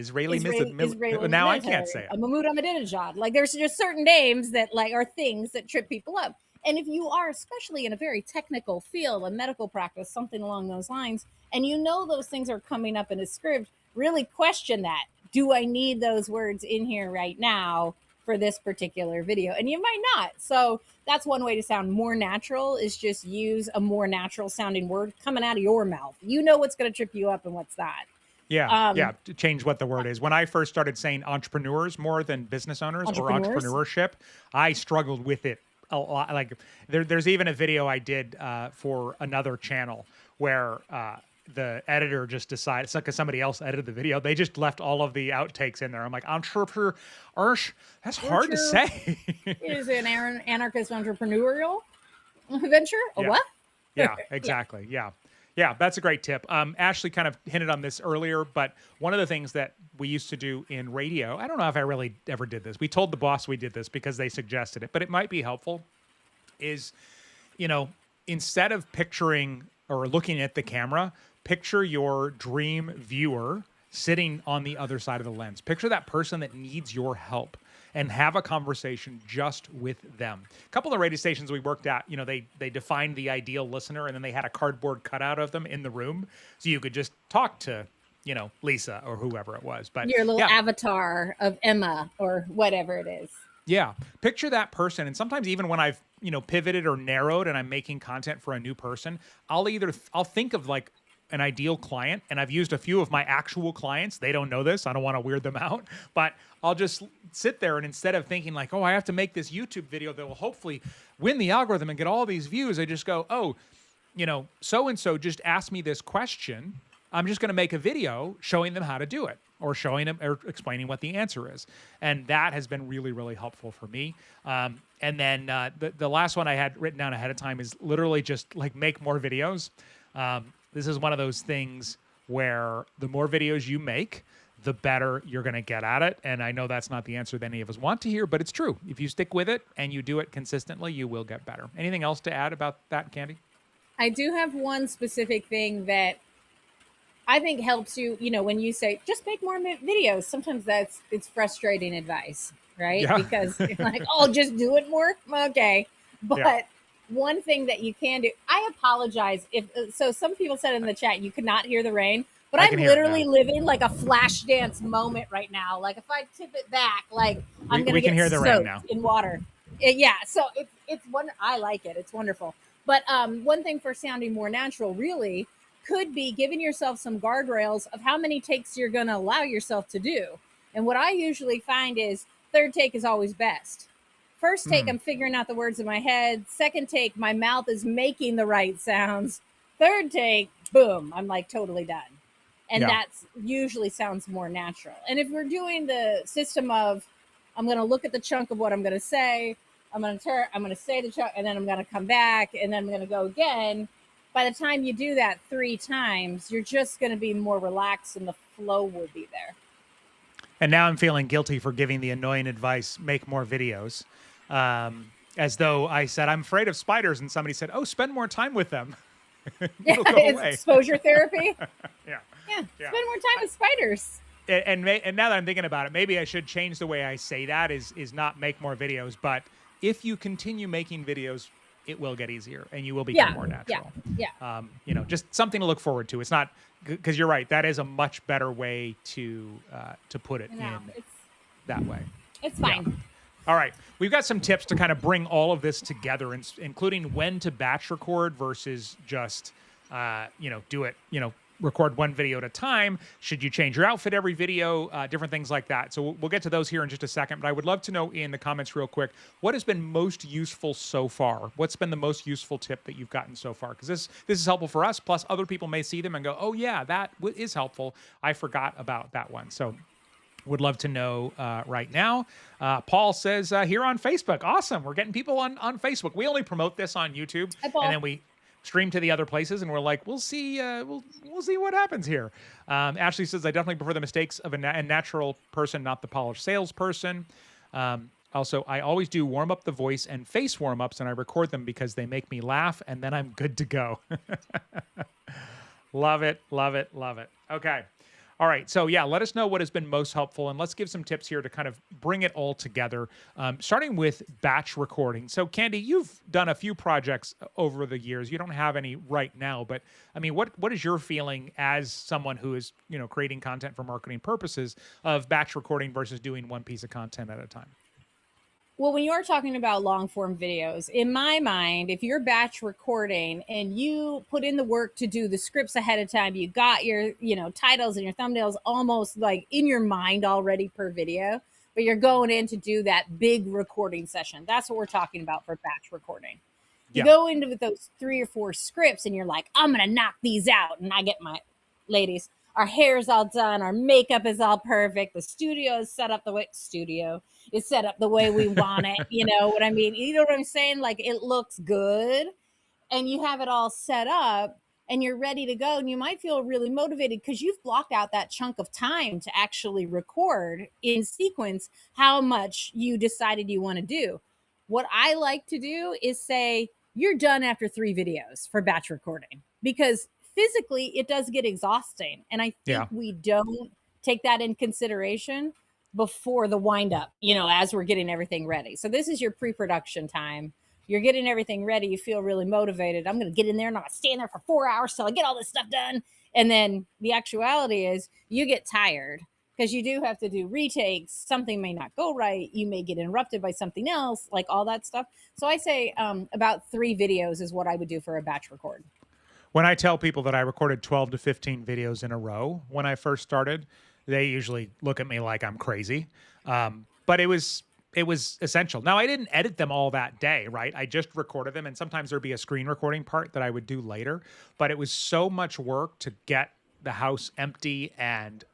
Now I can't say it. Mahmoud Ahmadinejad. Like there's just certain names that are things that trip people up. And if you are, especially in a very technical field, a medical practice, something along those lines, and those things are coming up in a script, really question that. Do I need those words in here right now for this particular video? And you might not. So that's one way to sound more natural, is just use a more natural sounding word coming out of your mouth. What's going to trip you up and what's not. Yeah. To change what the word is. When I first started saying entrepreneurs more than business owners or entrepreneurship, I struggled with it a lot. Like there's even a video I did for another channel where the editor just decided, it's like somebody else edited the video, they just left all of the outtakes in there. I'm like, entrepreneur, that's hard to say. Is an anarchist entrepreneurial venture? Yeah. What? Yeah, exactly. Yeah. Yeah, that's a great tip. Ashley kind of hinted on this earlier, but one of the things that we used to do in radio, I don't know if I really ever did this. We told the boss we did this because they suggested it, but it might be helpful, is, instead of picturing or looking at the camera, picture your dream viewer sitting on the other side of the lens. Picture that person that needs your help. and have a conversation just with them. A couple of radio stations we worked at, you know, they defined the ideal listener, and then they had a cardboard cutout of them in the room, so you could just talk to, you know, Lisa or whoever it was. But Your little yeah, avatar of Emma or whatever it is. yeah, picture that person. And sometimes even when I've, you know, pivoted or narrowed and I'm making content for a new person, I'll think of like an ideal client, and I've used a few of my actual clients. They don't know this. I don't want to weird them out, but I'll just sit there, and instead of thinking like, oh, I have to make this YouTube video that will hopefully win the algorithm and get all these views, I just go, oh, you know, so-and-so just asked me this question. I'm just going to make a video showing them how to do it, or showing them or explaining what the answer is. And that has been really, really helpful for me. And then the last one I had written down ahead of time is literally just like make more videos. This is one of those things where the more videos you make, the better you're going to get at it. And I know that's not the answer that any of us want to hear, but it's true. If you stick with it and you do it consistently, you will get better. Anything else to add about that, Candy? I do have one specific thing that I think helps you, you know, when you say just make more videos, sometimes it's frustrating advice, right? Yeah. Because you're like, oh, just do it more. Okay. But Yeah. one thing that you can do, I apologize if so some people said in the chat you could not hear the rain, but I I'm can hear it literally now. living like a flash dance moment right now. Like if I tip it back, like I'm We gonna can get hear the rain soaked now. in water. Yeah, so it's one, I like it. It's wonderful. But one thing for sounding more natural really could be giving yourself some guardrails of how many takes you're going to allow yourself to do. And what I usually find is third take is always best. First take, I'm figuring out the words in my head. Second take, my mouth is making the right sounds. Third take, boom, I'm like totally done. And Yeah. that's usually sounds more natural. And if we're doing the system of, I'm going to look at the chunk of what I'm going to say, I'm going to say the chunk, and then I'm going to come back, and then I'm going to go again. By the time you do that 3 times, you're just going to be more relaxed, and the flow will be there. And now I'm feeling guilty for giving the annoying advice, make more videos. As though I said, I'm afraid of spiders. And somebody said, oh, spend more time with them. Yeah, it's exposure therapy. Yeah. Yeah. Spend more time with spiders. And now that I'm thinking about it, maybe I should change the way I say that is not make more videos. But if you continue making videos, it will get easier and you will become more natural. Yeah. You know, just something to look forward to. It's not, because you're right. That is a much better way to put it in that way. It's fine. Yeah. All right. We've got some tips to kind of bring all of this together, including when to batch record versus just, do it, record one video at a time. Should you change your outfit every video? Different things like that. So we'll get to those here in just a second. But I would love to know in the comments real quick, what has been most useful so far? What's been the most useful tip that you've gotten so far? Because this is helpful for us. Plus, other people may see them and go, oh, yeah, that is helpful. I forgot about that one. So would love to know right now. Paul says here on Facebook. Awesome. We're getting people on Facebook. We only promote this on YouTube. Hi, Paul. And then we stream to the other places, and we're like, we'll see we'll see what happens here. Ashley says, I definitely prefer the mistakes of a natural person, not the polished salesperson. Also, I always do warm up the voice and face warm-ups, and I record them because they make me laugh, and then I'm good to go. Love it, love it, love it. Okay. All right. So yeah, let us know what has been most helpful, and let's give some tips here to kind of bring it all together, starting with batch recording. So Candy, you've done a few projects over the years. You don't have any right now, but I mean, what is your feeling as someone who is, creating content for marketing purposes of batch recording versus doing one piece of content at a time? Well, when you're talking about long form videos, in my mind, if you're batch recording and you put in the work to do the scripts ahead of time, you got your, titles and your thumbnails almost like in your mind already per video, but you're going in to do that big recording session. That's what we're talking about for batch recording. You go into those 3 or 4 scripts and you're like, I'm going to knock these out. And I get my ladies, our hair's all done. Our makeup is all perfect. The studio is set up the way it's set up the way we want it. You know what I mean? You know what I'm saying? Like it looks good and you have it all set up and you're ready to go. And you might feel really motivated because you've blocked out that chunk of time to actually record in sequence how much you decided you want to do. What I like to do is say, you're done after 3 videos for batch recording because physically it does get exhausting. And I think we don't take that in consideration. before the wind up, as we're getting everything ready. So this is your pre-production time. You're getting everything ready. You feel really motivated. I'm going to get in there and I'm going to stand there for 4 hours till I get all this stuff done. And then the actuality is you get tired because you do have to do retakes. Something may not go right. You may get interrupted by something else, like all that stuff. So I say about 3 videos is what I would do for a batch record. When I tell people that I recorded 12 to 15 videos in a row when I first started, they usually look at me like I'm crazy. But it was essential. Now, I didn't edit them all that day, right? I just recorded them, and sometimes there'd be a screen recording part that I would do later. But it was so much work to get the house empty, and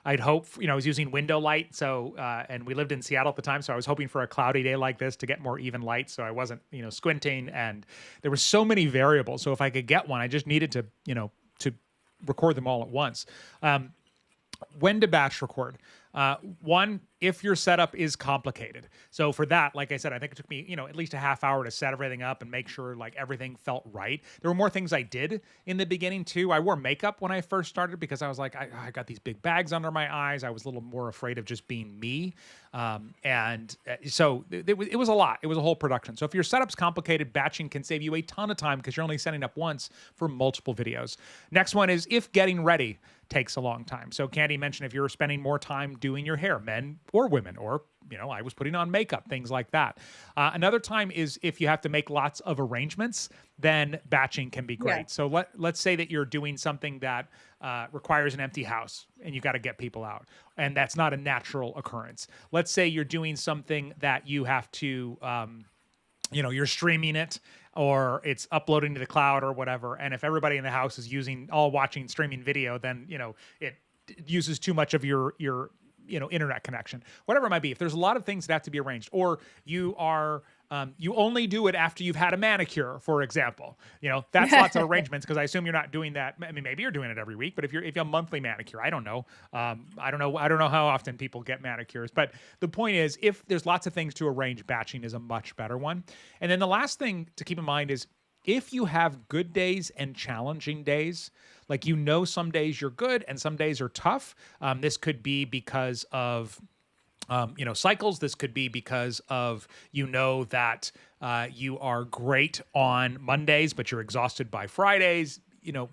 I'd hope, I was using window light, so and we lived in Seattle at the time, so I was hoping for a cloudy day like this to get more even light, so I wasn't squinting, and there were so many variables. So if I could get one, I just needed to to record them all at once. When to batch record? One, if your setup is complicated. So for that, like I said, I think it took me, at least a half hour to set everything up and make sure like everything felt right. There were more things I did in the beginning too. I wore makeup when I first started because I was like, I got these big bags under my eyes. I was a little more afraid of just being me. So it was a lot. It was a whole production. So if your setup's complicated, batching can save you a ton of time because you're only setting up once for multiple videos. Next one is if getting ready takes a long time. So Candy mentioned if you're spending more time doing your hair, men or women, or, I was putting on makeup, things like that. Another time is if you have to make lots of arrangements, then batching can be great. Yeah. So let's say that you're doing something that requires an empty house and you got to get people out, and that's not a natural occurrence. Let's say you're doing something that you have to, you're streaming it, or it's uploading to the cloud or whatever. And if everybody in the house is all watching streaming video, then, it uses too much of your internet connection, whatever it might be. If there's a lot of things that have to be arranged, or you are, you only do it after you've had a manicure, for example, that's lots of arrangements. Cause I assume you're not doing that. I mean, maybe you're doing it every week, but if you have a monthly manicure, I don't know. I don't know how often people get manicures, but the point is, if there's lots of things to arrange, batching is a much better one. And then the last thing to keep in mind is if you have good days and challenging days, like, some days you're good and some days are tough. This could be because of, cycles. This could be because of, that you are great on Mondays, but you're exhausted by Fridays,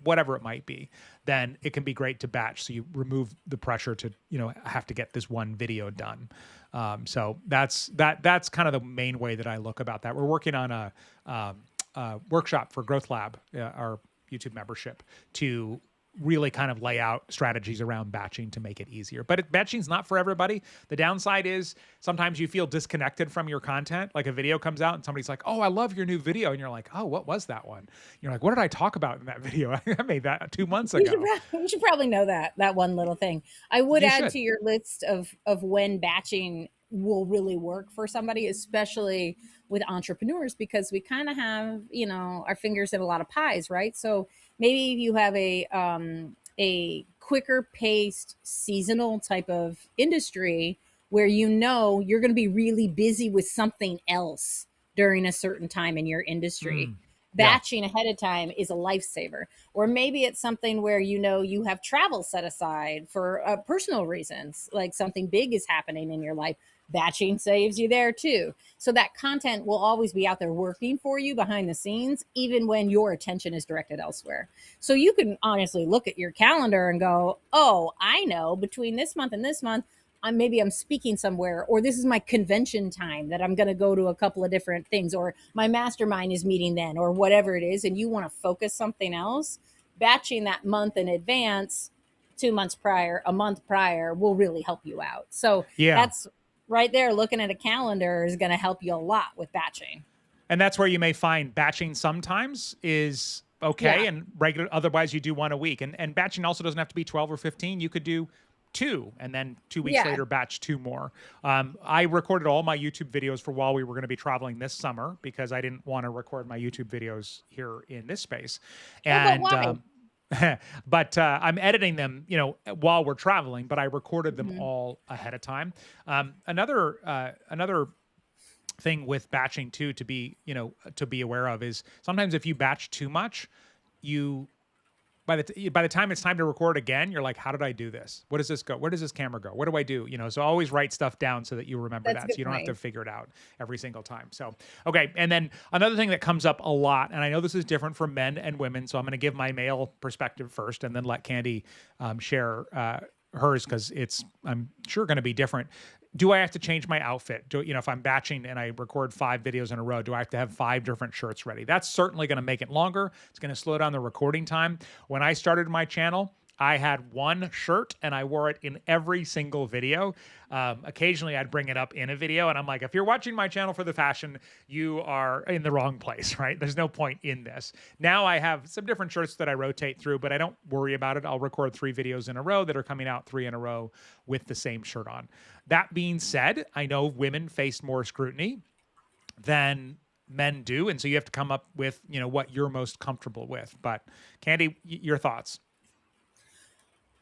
whatever it might be. Then it can be great to batch. So you remove the pressure to, have to get this one video done. So that's kind of the main way that I look about that. We're working on a workshop for Growth Lab, our YouTube membership, to really kind of lay out strategies around batching to make it easier. But batching's not for everybody. The downside is sometimes you feel disconnected from your content. Like a video comes out and somebody's like, "Oh, I love your new video." And you're like, "Oh, what was that one?" You're like, "What did I talk about in that video? I made that 2 months ago." You should probably know that one little thing. I would add to your list of when batching will really work for somebody, especially with entrepreneurs, because we kind of have, our fingers in a lot of pies, right? So maybe you have a quicker paced seasonal type of industry where you're going to be really busy with something else during a certain time in your industry. Batching ahead of time is a lifesaver. Or maybe it's something where you have travel set aside for personal reasons, like something big is happening in your life. Batching saves you there too. So that content will always be out there working for you behind the scenes, even when your attention is directed elsewhere. So you can honestly look at your calendar and go, "Oh, I know between this month and this month, maybe I'm speaking somewhere, or this is my convention time that I'm going to go to a couple of different things, or my mastermind is meeting then, or whatever it is," and you want to focus something else. Batching that month in advance, 2 months prior, a month prior, will really help you out. So that's right there. Looking at a calendar is going to help you a lot with batching. And that's where you may find batching sometimes is okay, and regular. Otherwise, you do one a week. And batching also doesn't have to be 12 or 15. You could do 2, and then 2 weeks later batch 2 more. I recorded all my YouTube videos for while we were going to be traveling this summer because I didn't want to record my YouTube videos here in this space. And but I'm editing them, while we're traveling, but I recorded them all ahead of time. Another thing with batching too, to be aware of is sometimes if you batch too much, you by the time it's time to record again, you're like, how did I do this? What does this go? Where does this camera go? What do I do? So always write stuff down so that you remember That's a that. So good you don't have to point. figure it out every single time. So, okay. And then another thing that comes up a lot, and I know this is different for men and women, so I'm going to give my male perspective first and then let Candy share hers, because it's, I'm sure, going to be different. Do I have to change my outfit? If I'm batching and I record 5 videos in a row, do I have to have 5 different shirts ready? That's certainly going to make it longer. It's going to slow down the recording time. When I started my channel, I had one shirt and I wore it in every single video. Occasionally I'd bring it up in a video and I'm like, if you're watching my channel for the fashion, you are in the wrong place, right? There's no point in this. Now I have some different shirts that I rotate through, but I don't worry about it. I'll record 3 videos in a row that are coming out 3 in a row with the same shirt on. That being said, I know women face more scrutiny than men do. And so you have to come up with, what you're most comfortable with. But Candy, your thoughts?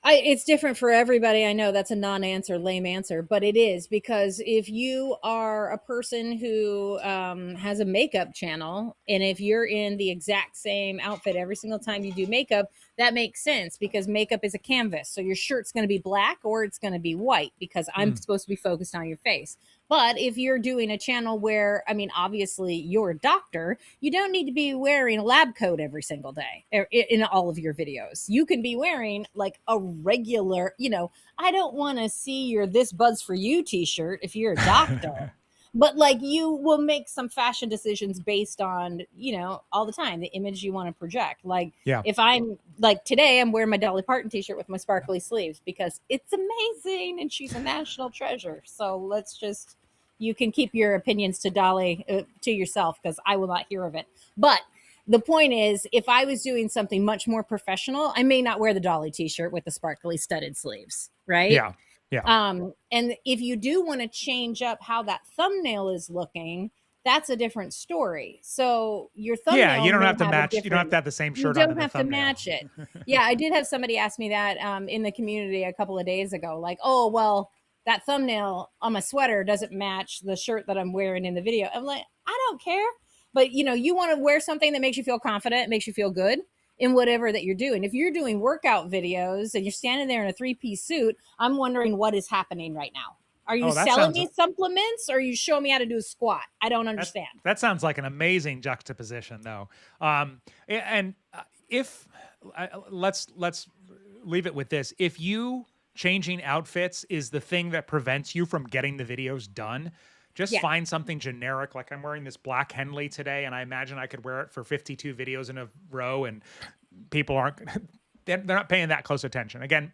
It's different for everybody. I know that's a non-answer, lame answer, but it is, because if you are a person who has a makeup channel, and if you're in the exact same outfit every single time you do makeup, that makes sense, because makeup is a canvas. So your shirt's going to be black or it's going to be white, because I'm supposed to be focused on your face. But if you're doing a channel where, obviously you're a doctor, you don't need to be wearing a lab coat every single day in all of your videos. You can be wearing like a regular, I don't want to see your "This Buzz for You" t-shirt if you're a doctor. But like, you will make some fashion decisions based on, all the time, the image you want to project. Like, Yeah. if I'm like today, I'm wearing my Dolly Parton t-shirt with my sparkly sleeves because it's amazing and she's a national treasure. So you can keep your opinions to Dolly to yourself, because I will not hear of it. But the point is, if I was doing something much more professional, I may not wear the Dolly t-shirt with the sparkly studded sleeves. Right. Yeah. Yeah. And if you do want to change up how that thumbnail is looking, that's a different story. So your thumbnail, yeah, you don't have to match. You don't have to have the same shirt on. You don't have to match it. Yeah, I did have somebody ask me that in the community a couple of days ago. Like, oh, well, that thumbnail on my sweater doesn't match the shirt that I'm wearing in the video. I'm like, I don't care. But, you want to wear something that makes you feel confident, makes you feel good in whatever that you're doing. If you're doing workout videos and you're standing there in a 3-piece suit, I'm wondering what is happening right now. Are you selling me supplements, or are you showing me how to do a squat? I don't understand. That sounds like an amazing juxtaposition, though. Let's leave it with this. If you changing outfits is the thing that prevents you from getting the videos done, just find something generic. Like, I'm wearing this black Henley today, and I imagine I could wear it for 52 videos in a row, and people aren't they're not paying that close attention. Again,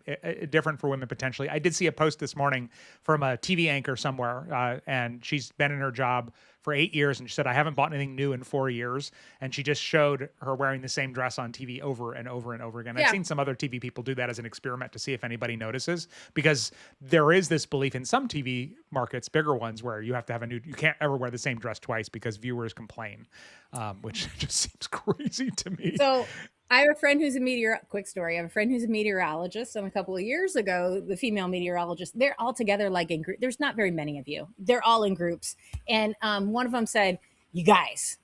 different for women potentially. I did see a post this morning from a TV anchor somewhere, and she's been in her job for 8 years, and she said, I haven't bought anything new in 4 years. And she just showed her wearing the same dress on TV over and over and over again. I've seen some other TV people do that as an experiment to see if anybody notices, because there is this belief in some TV markets, bigger ones, where you have to have you can't ever wear the same dress twice because viewers complain, which just seems crazy to me. So I have a friend who's quick story. I have a friend who's a meteorologist, and a couple of years ago, the female meteorologists, they're all together, like in group. There's not very many of you. They're all in groups. And one of them said, you guys,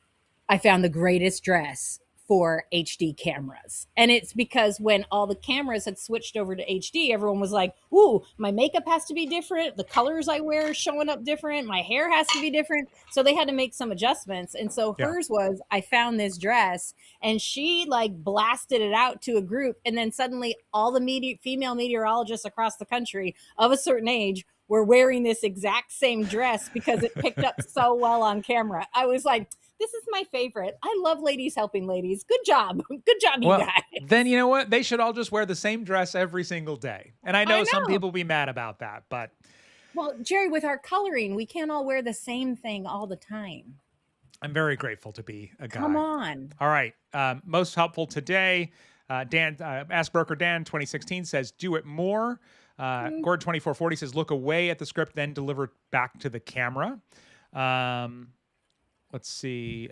I found the greatest dress for HD cameras. And it's because when all the cameras had switched over to HD, everyone was like, ooh, my makeup has to be different. The colors I wear are showing up different. My hair has to be different. So they had to make some adjustments. And so hers was, I found this dress, and she like blasted it out to a group. And then suddenly all the female meteorologists across the country of a certain age were wearing this exact same dress because it picked up so well on camera. I was like, this is my favorite. I love ladies helping ladies. Good job. Good job, you guys. Then you know what? They should all just wear the same dress every single day. And I know some people will be mad about that, but. Well, Jerry, with our coloring, we can't all wear the same thing all the time. I'm very grateful to be a guy. Come on. All right. Most helpful today. Dan, Ask Broker Dan 2016 says, do it more. Gord 2440 says, look away at the script, then deliver back to the camera. Let's see.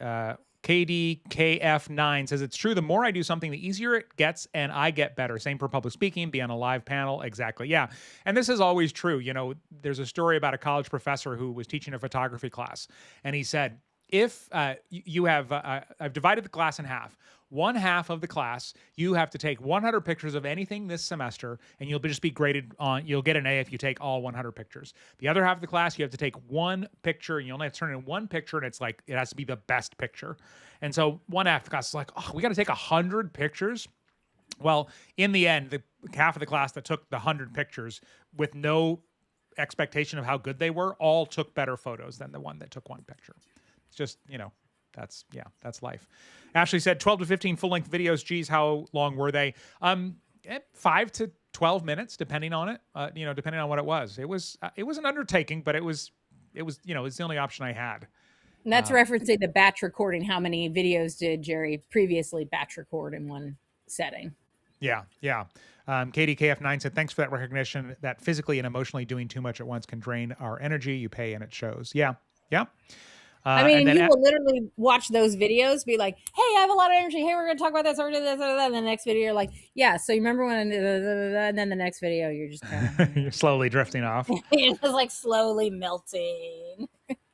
KDKF9 says, it's true. The more I do something, the easier it gets, and I get better. Same for public speaking, be on a live panel. Exactly. Yeah. And this is always true. There's a story about a college professor who was teaching a photography class, and he said, if you have, I've divided the class in half. One half of the class, you have to take 100 pictures of anything this semester, and you'll just be graded on, you'll get an A if you take all 100 pictures. The other half of the class, you have to take one picture, and you only have to turn in one picture, and it's like, it has to be the best picture. And so one half of the class is like, oh, we got to take 100 pictures. Well, in the end, the half of the class that took the 100 pictures with no expectation of how good they were all took better photos than the one that took one picture. It's just, that's life. Ashley said 12 to 15 full-length videos. Geez, how long were they? 5 to 12 minutes, depending on it. Depending on what it was. It was an undertaking, but it was the only option I had. And that's referencing the batch recording. How many videos did Jerry previously batch record in one setting? Yeah. Katie KF9 said, thanks for that recognition that physically and emotionally doing too much at once can drain our energy. You pay and it shows. Yeah. I mean, you will literally watch those videos, be like, hey, I have a lot of energy. Hey, we're going to talk about this. Or this. And the next video, you're like, yeah. So you remember when, and then the next video, you're just kind of. You're slowly drifting off. You're just like slowly melting.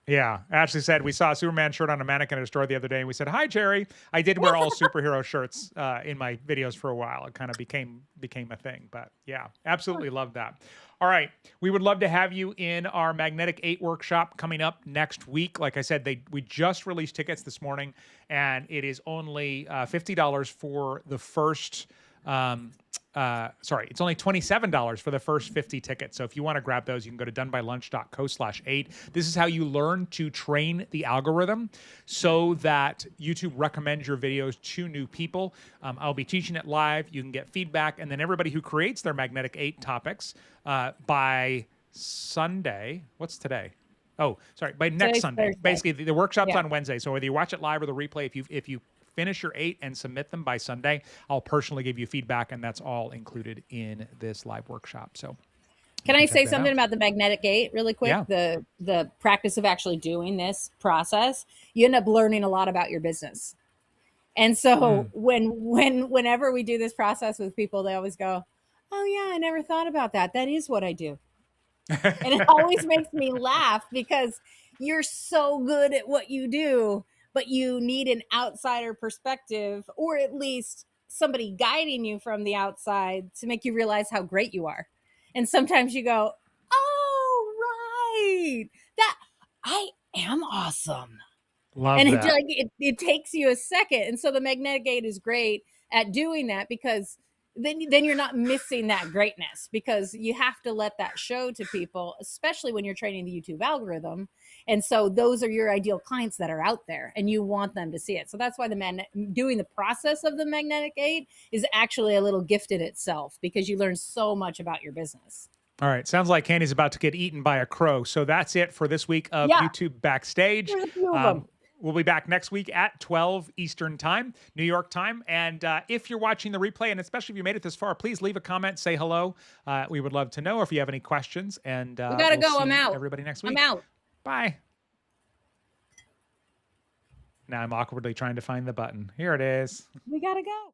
Yeah. Ashley said, we saw a Superman shirt on a mannequin at a store the other day. And we said, hi, Jerry. I did wear all superhero shirts in my videos for a while. It kind of became a thing. But yeah, absolutely love that. All right. We would love to have you in our Magnetic 8 workshop coming up next week. Like I said, we just released tickets this morning, and it is only $50 for the first it's only $27 for the first 50 tickets. So if you want to grab those, you can go to donebylunch.co/8. This is how you learn to train the algorithm so that YouTube recommends your videos to new people. I'll be teaching it live. You can get feedback. And then everybody who creates their Magnetic 8 topics by Sunday, what's today? Oh, sorry, by next Sunday. Thursday. Basically, the workshop's on Wednesday. So whether you watch it live or the replay, if you finish your 8 and submit them by Sunday, I'll personally give you feedback, and that's all included in this live workshop. So can I say something about the Magnetic 8 really quick? Yeah. The practice of actually doing this process, you end up learning a lot about your business. And so whenever we do this process with people, they always go, oh yeah, I never thought about that. That is what I do. And it always makes me laugh because you're so good at what you do, but you need an outsider perspective, or at least somebody guiding you from the outside to make you realize how great you are. And sometimes you go, oh, right, that I am awesome. Love and that. It takes you a second. And so the Magnetic 8 is great at doing that, because then you're not missing that greatness, because you have to let that show to people, especially when you're training the YouTube algorithm. And so those are your ideal clients that are out there, and you want them to see it. So that's why doing the process of the Magnetic 8 is actually a little gift in itself, because you learn so much about your business. All right. Sounds like Candy's about to get eaten by a crow. So that's it for this week of YouTube Backstage. We'll be back next week at 12 Eastern Time, New York time. And if you're watching the replay, and especially if you made it this far, please leave a comment, say hello. We would love to know if you have any questions. And we gotta go. I'm out. Everybody next week. I'm out. Bye. Now I'm awkwardly trying to find the button. Here it is. We gotta go.